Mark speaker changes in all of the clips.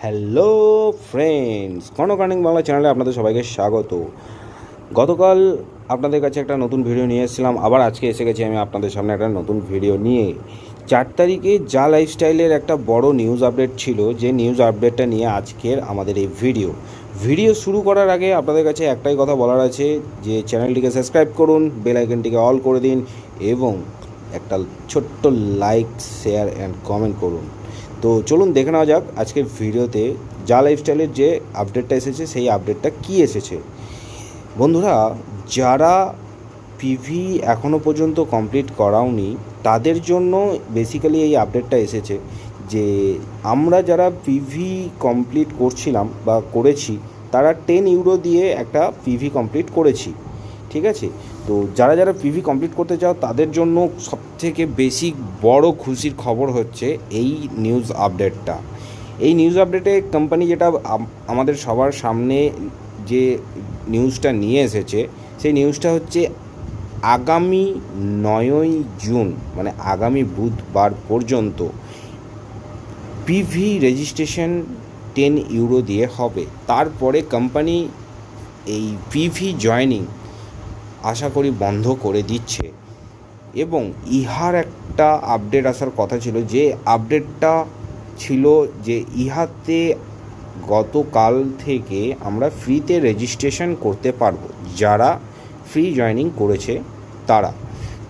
Speaker 1: Hello friends, Kanak Bangla চ্যানেলে আপনাদের সবাইকে স্বাগত। গতকাল আপনাদের কাছে একটা নতুন ভিডিও নিয়ে এসেছিলাম, আবার আজকে এসে গেছি আমি আপনাদের সামনে একটা নতুন ভিডিও নিয়ে। 4 তারিখে যা লাইফস্টাইলের একটা বড় নিউজ আপডেট ছিল, যে নিউজ আপডেটটা নিয়ে আজকের আমাদের এই ভিডিও শুরু করার আগে আপনাদের কাছে একটাই কথা বলার আছে, যে চ্যানেলটিকে সাবস্ক্রাইব করুন, বেল আইকনটিকে অল করে দিন এবং একটা ছোট্ট লাইক, শেয়ার অ্যান্ড কমেন্ট করুন। তো চলুন দেখে নেওয়া যাক আজকের ভিডিওতে যা লাইফস্টাইলের যে আপডেটটা এসেছে সেই আপডেটটা কী এসেছে। বন্ধুরা, যারা পিভি এখনও পর্যন্ত কমপ্লিট করাওনি তাদের জন্য বেসিক্যালি এই আপডেটটা এসেছে, যে আমরা যারা পিভি কমপ্লিট করছিলাম বা করেছি তারা 10 ইউরো দিয়ে একটা পিভি কমপ্লিট করেছি, ঠিক আছে। তো যারা যারা পিভি কমপ্লিট করতে চাও তাদের জন্য সবথেকে বেশি বড় খুশির খবর হচ্ছে এই নিউজ আপডেটটা। এই নিউজ আপডেটে কোম্পানি যেটা আমাদের সবার সামনে যে নিউজটা নিয়ে এসেছে, সেই নিউজটা হচ্ছে আগামী 9ই জুন মানে আগামী বুধবার পর্যন্ত পিভি রেজিস্ট্রেশন 10 ইউরো দিয়ে হবে। তারপরে কোম্পানি এই পিভি জয়নিং আশা করি বন্ধ করে দিচ্ছে, এবং ইহার একটা আপডেট আসার কথা ছিল, যে আপডেটটা ছিল যে ইহাতে গতকাল থেকে আমরা ফ্রিতে রেজিস্ট্রেশন করতে পারবো, যারা ফ্রি জয়নিং করেছে তারা।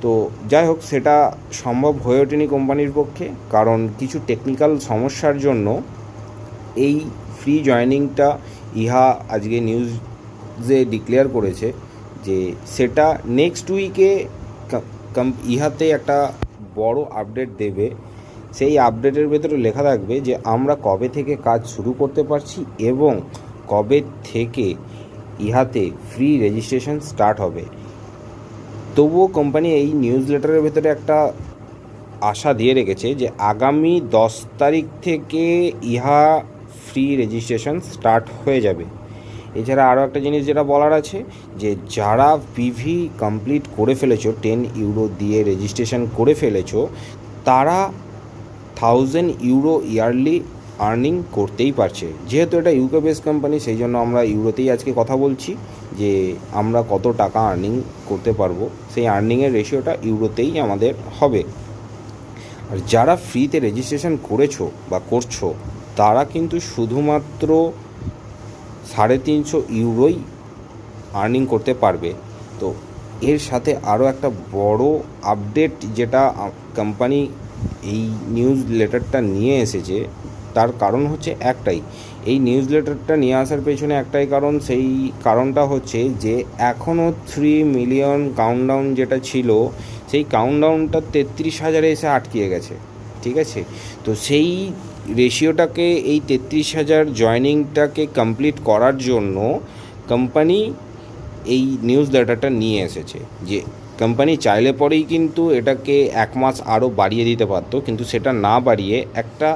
Speaker 1: তো যাই হোক, সেটা সম্ভব হয়ে ওঠেনি কোম্পানির পক্ষে, কারণ কিছু টেকনিক্যাল সমস্যার জন্য এই ফ্রি জয়নিংটা ইহা আজকে নিউজে ডিক্লেয়ার করেছে যে সেটা নেক্সট উইকে ইহাতে একটা বড় আপডেট দেবে। সেই আপডেটের ভেতরে লেখা থাকবে যে আমরা কবে থেকে কাজ শুরু করতে পারছি এবং কবে থেকে ইহাতে ফ্রি রেজিস্ট্রেশন স্টার্ট হবে। তবুও কোম্পানি এই নিউজ লেটারের ভেতরে একটা আশা দিয়ে রেখেছে যে আগামী 10 তারিখ থেকে ইহা ফ্রি রেজিস্ট্রেশন স্টার্ট হয়ে যাবে। এছাড়া আরও একটা জিনিস যেটা বলার আছে, যে যারা পিভি কমপ্লিট করে ফেলেছো, 10 ইউরো দিয়ে রেজিস্ট্রেশন করে ফেলেছো, তারা 1000 ইউরো ইয়ারলি আর্নিং করতেই পারছে। যেহেতু এটা ইউকে বেস কোম্পানি, সেই জন্য আমরা ইউরোতেই আজকে কথা বলছি, যে আমরা কত টাকা আর্নিং করতে পারবো, সেই আর্নিংয়ের রেশিওটা ইউরোতেই আমাদের হবে। আর যারা ফ্রিতে রেজিস্ট্রেশন করেছো বা করছো, তারা কিন্তু শুধুমাত্র 350 ইউরোই আর্নিং করতে পারবে। তো এর সাথে আরও একটা বড় আপডেট যেটা কোম্পানি এই নিউজ লেটারটা নিয়ে এসেছে, তার কারণ হচ্ছে একটাই। এই নিউজ লেটারটা নিয়ে আসার পেছনে একটাই কারণ, সেই কারণটা হচ্ছে যে এখনও 3 মিলিয়ন কাউন্টডাউন যেটা ছিল, সেই কাউন্টডাউনটা 33,000-এ এসে আটকিয়ে গেছে, ঠিক আছে। তো সেই রেশিওটাকে, এই 33,000 জয়নিংটাকে কমপ্লিট করার জন্য কোম্পানি এই নিউজ লেটারটা নিয়ে এসেছে। যে কোম্পানি চাইলে পরেই কিন্তু এটাকে 1 মাস আরও বাড়িয়ে দিতে পারতো, কিন্তু সেটা না বাড়িয়ে একটা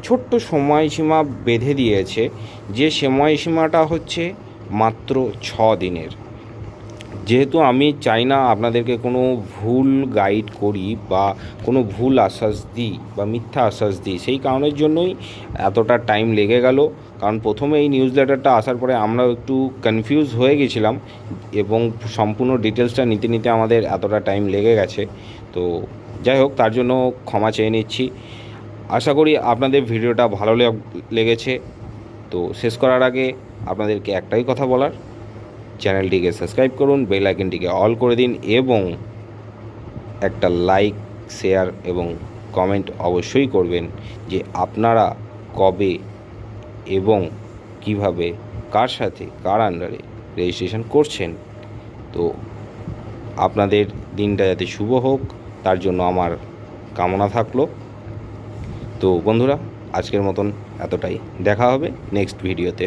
Speaker 1: ছোট্ট সময়সীমা বেঁধে দিয়েছে, যে সময়সীমাটা হচ্ছে মাত্র 6 দিনের। যেহেতু আমি চাই না আপনাদেরকে কোনো ভুল গাইড করি বা কোনো ভুল আশ্বাস দিই বা মিথ্যা আশ্বাস দিই, সেই কারণের জন্যই এতটা টাইম লেগে গেল। কারণ প্রথমে এই নিউজ লেটারটা আসার পরে আমরাও একটু কনফিউজ হয়ে গেছিলাম, এবং সম্পূর্ণ ডিটেলসটা নিতে নিতে আমাদের এতটা টাইম লেগে গেছে। তো যাই হোক, তার জন্য ক্ষমা চেয়ে নিচ্ছি। আশা করি আপনাদের ভিডিওটা ভালো লেগেছে। তো শেষ করার আগে আপনাদেরকে একটাই কথা বলার, চ্যানেলটিকে সাবস্ক্রাইব করুন, বেল আইকনটিকে অল করে দিন এবং একটা লাইক, শেয়ার এবং কমেন্ট অবশ্যই করবেন, যে আপনারা কবে এবং কিভাবে, কার সাথে, কার আন্ডারে রেজিস্ট্রেশন করছেন। তো আপনাদের দিনটা যাতে শুভ হোক, তার জন্য আমার কামনা থাকলো। তো বন্ধুরা, আজকের মতন এতটাই। দেখা হবে নেক্সট ভিডিওতে।